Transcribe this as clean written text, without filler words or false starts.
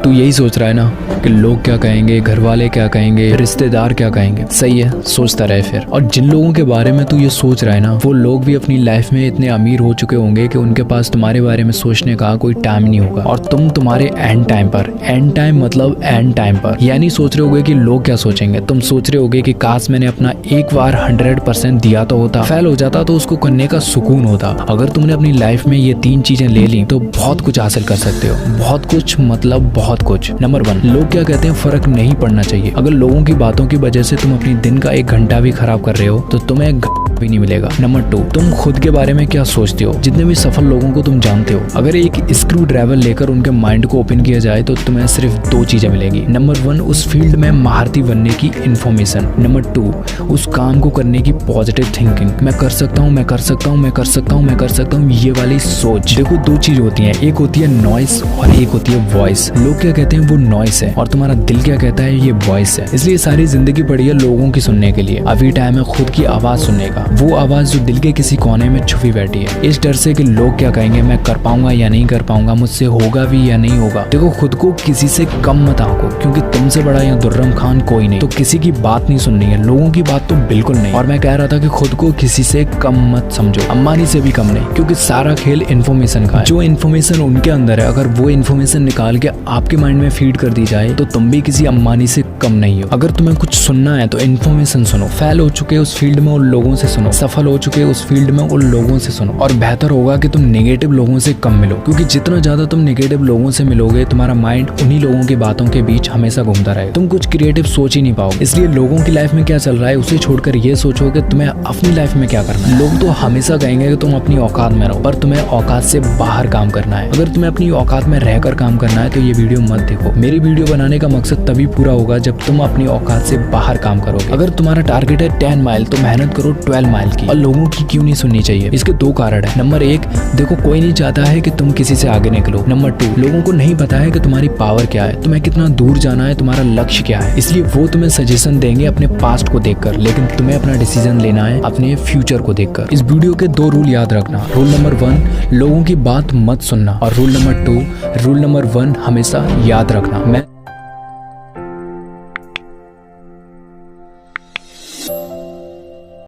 तू यही सोच रहा है ना कि लोग क्या कहेंगे, घर वाले क्या कहेंगे, रिश्तेदार क्या कहेंगे। सही है, सोचता रहे फिर। और जिन लोगों के बारे में तू ये सोच रहा है ना, वो लोग भी अपनी लाइफ में इतने अमीर हो चुके होंगे कि उनके पास तुम्हारे बारे में सोचने का कोई टाइम नहीं होगा। और तुम तुम्हारे एंड टाइम पर, एंड टाइम मतलब एंड टाइम पर, यानी सोच रहे होगे कि लोग क्या सोचेंगे। तुम सोच रहे होगे कि काश मैंने अपना एक बार 100% दिया तो होता, फेल हो जाता तो उसको करने का सुकून होता। अगर तुमने अपनी लाइफ में ये 3 चीजें ले ली तो बहुत कुछ हासिल कर सकते हो। बहुत कुछ मतलब बहुत कुछ। नंबर 1, लोग क्या कहते हैं फर्क नहीं पड़ना चाहिए। अगर लोगों की बातों की वजह से तुम अपनी दिन का 1 घंटा भी खराब कर रहे हो तो तुम्हें भी नहीं मिलेगा। नंबर 2, तुम खुद के बारे में क्या सोचते हो। जितने भी सफल लोगों को तुम जानते हो, अगर एक स्क्रू ड्राइवर लेकर उनके माइंड को ओपन किया जाए तो तुम्हें सिर्फ 2 चीजें मिलेगी। नंबर 1, उस फील्ड में महारती बनने की इन्फॉर्मेशन। नंबर 2, उस काम को करने की पॉजिटिव थिंकिंग। मैं कर सकता हूँ, मैं कर सकता हूँ, मैं कर सकता हूँ, मैं कर सकता हूँ, ये वाली सोच। देखो 2 चीज होती है, एक होती है नॉइस और एक होती है वॉइस। लोग क्या कहते हैं वो नॉइस है और तुम्हारा दिल क्या कहता है ये वॉइस है। इसलिए सारी जिंदगी पड़ी है लोगों की सुनने के लिए। अभी टाइम है खुद की आवाज सुनने का, वो आवाज जो दिल के किसी कोने में छुपी बैठी है। इस डर से कि लोग क्या कहेंगे, मैं कर पाऊंगा या नहीं कर पाऊंगा, मुझसे होगा भी या नहीं होगा। देखो खुद को किसी से कम मत आंको, क्योंकि तुमसे बड़ा या दुर्रम खान कोई नहीं। तो किसी की बात नहीं सुननी है, लोगों की बात तो बिल्कुल नहीं। और मैं कह रहा था कि खुद को किसी से कम मत समझो, अंबानी से भी कम नहीं, क्योंकि सारा खेल इन्फॉर्मेशन का है। जो इन्फॉर्मेशन उनके अंदर है, अगर वो इन्फॉर्मेशन निकाल के आपके माइंड में फीड कर दी जाए तो तुम भी किसी अंबानी से कम नहीं हो। अगर तुम्हें कुछ सुनना है तो इन्फॉर्मेशन सुनो। फेल हो चुके उस फील्ड में उन लोगों से सुनो, सफल हो चुके उस फील्ड में उन लोगों से सुनो। और बेहतर होगा कि तुम नेगेटिव लोगों से कम मिलो, क्योंकि जितना ज्यादा तुम नेगेटिव लोगों से मिलोगे तुम्हारा माइंड उन्हीं लोगों की बातों के बीच हमेशा घूमता रहेगा। तुम कुछ क्रिएटिव सोच ही नहीं पाओगे। इसलिए लोगों की लाइफ में क्या चल रहा है उसे छोड़कर ये सोचो कि तुम्हें अपनी लाइफ में क्या करना है। लोग तो हमेशा कहेंगे कि तुम अपनी औकात में रहो, पर तुम्हें औकात से बाहर काम करना है। अगर तुम्हें अपनी औकात में रहकर काम करना है तो ये वीडियो मत देखो। मेरी वीडियो बनाने का मकसद तभी पूरा होगा जब तुम अपनी औकात से बाहर काम करोगे। अगर तुम्हारा टारगेट है 10 माइल तो मेहनत करो 12 माइल की। और लोगों की क्यों नहीं सुननी चाहिए, इसके 2 कारण है। नंबर 1, देखो कोई नहीं चाहता है कि तुम किसी से आगे निकलो। नंबर 2, लोगों को नहीं पता है कि तुम्हारी पावर क्या है, तुम्हें कितना दूर जाना है, तुम्हारा लक्ष्य क्या है। इसलिए वो तुम्हें सजेशन देंगे अपने पास्ट को देखकर, लेकिन तुम्हें अपना डिसीजन लेना है अपने फ्यूचर को देखकर। इस वीडियो के 2 रूल याद रखना। रूल नंबर 1, लोगों की बात मत सुनना। और रूल नंबर 2, रूल नंबर 1 हमेशा याद रखना। मैं